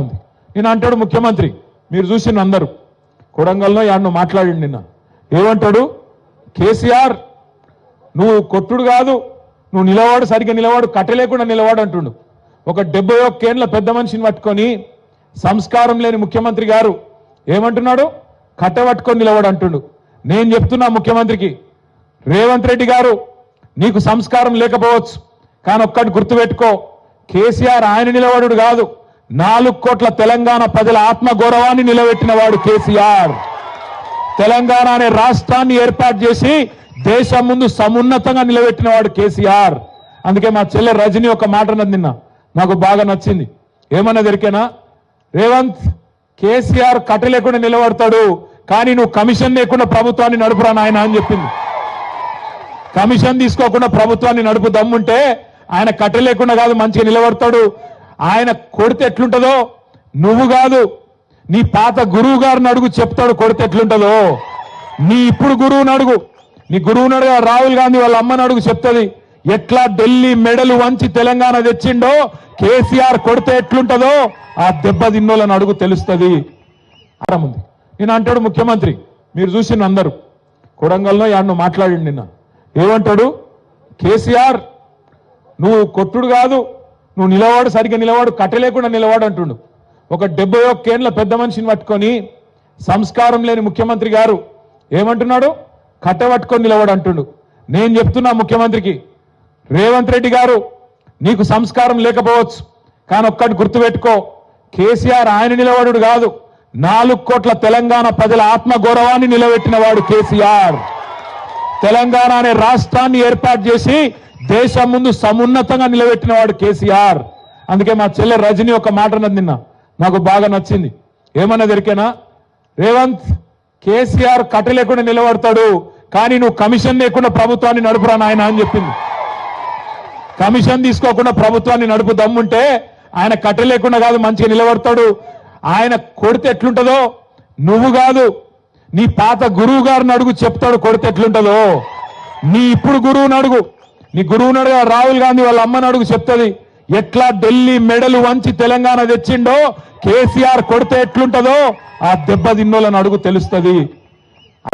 ఉంది. నిన్న అంటాడు ముఖ్యమంత్రి, మీరు చూసిన అందరూ కొడంగల్లో యాడ్ను మాట్లాడిండు. నిన్న ఏమంటాడు, కేసీఆర్ నువ్వు కొట్టుడు కాదు, నువ్వు నిలవాడు, సరిగ్గా నిలవాడు, కట్టలేకుండా నిలవాడు అంటుండు. ఒక 71 ఏళ్ల పెద్ద మనిషిని పట్టుకొని సంస్కారం లేని ముఖ్యమంత్రి గారు ఏమంటున్నాడు, కట్టబట్టుకొని నిలవాడు అంటుండు. నేను చెప్తున్నా ముఖ్యమంత్రికి, రేవంత్ రెడ్డి గారు నీకు సంస్కారం లేకపోవచ్చు, కానీ ఒక్కటి గుర్తుపెట్టుకో, కేసీఆర్ ఆయన నిలబడు కాదు, 4 కోట్ల తెలంగాణ ప్రజల ఆత్మగౌరవాన్ని నిలబెట్టిన వాడు కేసీఆర్. తెలంగాణ అనే రాష్ట్రాన్ని ఏర్పాటు చేసి దేశం ముందు సమున్నతంగా నిలబెట్టిన వాడు కేసీఆర్. అందుకే మా చెల్లె రజని ఒక మాట అన్నది నిన్న, నాకు బాగా నచ్చింది. ఏమన్నా దొరికేనా, రేవంత్ కేసీఆర్ కట్ట లేకుండా నిలబడతాడు, కానీ నువ్వు కమిషన్ లేకుండా ప్రభుత్వాన్ని నడుపురా నాయన అని చెప్పింది. కమిషన్ తీసుకోకుండా ప్రభుత్వాన్ని నడుపు దమ్ముంటే ఆయన కట్ట లేకుండా కాదు మంచిగా నిలబడతాడు. ఆయన కొడితే ఎట్లుంటుందో నువ్వు కాదు, నీ పాత గురువు గారిని అడుగు, చెప్తాడు కొడితే ఎట్లుంటుందో. నీ ఇప్పుడు గురువుని అడుగు, నీ గురువుని అడుగు, రాహుల్ గాంధీ వాళ్ళ అమ్మని అడుగు, చెప్తుంది ఎట్లా ఢిల్లీ మెడలు వంచి తెలంగాణ తెచ్చిండో కేసీఆర్ కొడితే ఎట్లుంటుందో ఆ దెబ్బ తిన్నోళ్ళని అడుగు, తెలుస్తుంది. ఉంది. నేను అంటాడు ముఖ్యమంత్రి, మీరు చూసిన అందరూ కొడంగల్లో యాడ్ను మాట్లాడిండు. నిన్న ఏమంటాడు, కేసీఆర్ నువ్వు కొట్టుడు కాదు, నువ్వు నిలవాడు, సరిగ్గా నిలవాడు, కట్టలేకుండా నిలవాడు అంటుండు. ఒక 71 ఏళ్ల పెద్ద మనిషిని పట్టుకొని సంస్కారం లేని ముఖ్యమంత్రి గారు ఏమంటున్నాడు, కట్టబట్టుకొని నిలవాడు అంటుండు. నేను చెప్తున్నా ముఖ్యమంత్రికి, రేవంత్ రెడ్డి గారు నీకు సంస్కారం లేకపోవచ్చు, కానీ ఒక్కటి గుర్తుపెట్టుకో, కేసీఆర్ ఆయన నిలబడు కాదు, 4 కోట్ల తెలంగాణ ప్రజల ఆత్మగౌరవాన్ని నిలబెట్టిన వాడు కేసీఆర్. తెలంగాణ అనే రాష్ట్రాన్ని ఏర్పాటు చేసి దేశం ముందు సమున్నతంగా నిలబెట్టిన వాడు కేసీఆర్. అందుకే మా చెల్లె రజని ఒక మాట అన్నది నిన్న, నాకు బాగా నచ్చింది. ఏమన్నా దొరికేనా, రేవంత్ కేసీఆర్ కట్ట లేకుండా నిలబడతాడు, కానీ నువ్వు కమిషన్ లేకుండా ప్రభుత్వాన్ని నడుపురా నాయన అని చెప్పింది. కమిషన్ తీసుకోకుండా ప్రభుత్వాన్ని నడుపు దమ్ముంటే ఆయన కట్ట లేకుండా కాదు మంచిగా నిలబడతాడు. ఆయన కొడితే ఎట్లుంటుందో నువ్వు కాదు, నీ పాత గురువు గారిని అడుగు, చెప్తాడు కొడితే ఎట్లుంటుందో. నీ ఇప్పుడు గురువుని అడుగు, నీ గురువుని అడుగు, రాహుల్ గాంధీ వాళ్ళ అమ్మని అడుగు, చెప్తుంది ఎట్లా ఢిల్లీ మెడలు వంచి తెలంగాణ తెచ్చిండో కేసీఆర్ కొడితే ఎట్లుంటుందో ఆ దెబ్బ తిన్నోళ్ళని అడుగు, తెలుస్తుంది.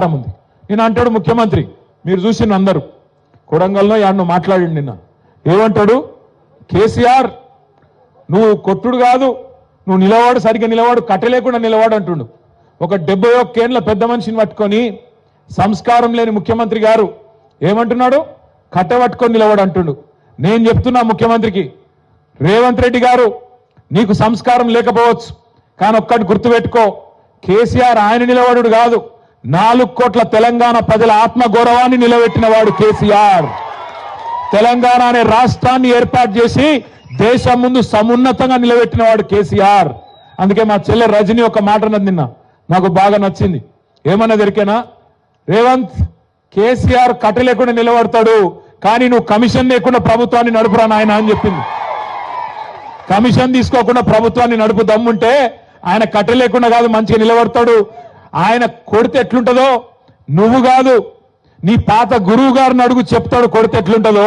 ఉంది. నేను అంటాడు ముఖ్యమంత్రి, మీరు చూసిన అందరూ కొడంగల్లో యాడ్ను మాట్లాడిండు. నిన్న ఏమంటాడు, కేసీఆర్ నువ్వు కొట్టుడు కాదు, నువ్వు నిలవాడు, సరిగ్గా నిలవాడు, కట్టలేకుండా నిలవాడు అంటుండు. ఒక 71 ఏళ్ల పెద్ద మనిషిని పట్టుకొని సంస్కారం లేని ముఖ్యమంత్రి గారు ఏమంటున్నాడు, కట్టబట్టుకొని నిలవాడు అంటుండు. నేను చెప్తున్నా ముఖ్యమంత్రికి, రేవంత్ రెడ్డి గారు నీకు సంస్కారం లేకపోవచ్చు, కానీ ఒక్కటి గుర్తుపెట్టుకో, కేసీఆర్ ఆయన నిలబడు కాదు, 4 కోట్ల తెలంగాణ ప్రజల ఆత్మగౌరవాన్ని నిలబెట్టిన వాడు కేసీఆర్. తెలంగాణ అనే రాష్ట్రాన్ని ఏర్పాటు చేసి దేశం ముందు సమున్నతంగా నిలబెట్టిన వాడు కేసీఆర్. అందుకే మా చెల్లె రజని ఒక మాట అన్నది నిన్న, నాకు బాగా నచ్చింది. ఏమన్నా దొరికేనా, రేవంత్ కేసీఆర్ కట్ట లేకుండా నిలబడతాడు, కానీ నువ్వు కమిషన్ లేకుండా ప్రభుత్వాన్ని నడుపురా నాయన అని చెప్పింది. కమిషన్ తీసుకోకుండా ప్రభుత్వాన్ని నడుపు దమ్ముంటే ఆయన కట్ట లేకుండా కాదు మంచిగా నిలబడతాడు. ఆయన కొడితే ఎట్లుంటుందో నువ్వు కాదు, నీ పాత గురువు గారిని అడుగు, చెప్తాడు కొడితే ఎట్లుంటుందో.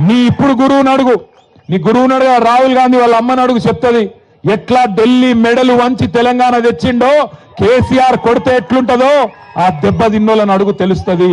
నీ ఇప్పుడు గురువుని అడుగు, నీ గురువుని అడుగు, రాహుల్ గాంధీ వాళ్ళ అమ్మని అడుగు, చెప్తుంది ఎట్లా ఢిల్లీ మెడలు వంచి తెలంగాణ తెచ్చిండో కేసీఆర్ కొడితే ఎట్లుంటుందో ఆ దెబ్బ తిన్నోళ్ళని అడుగు, తెలుస్తుంది.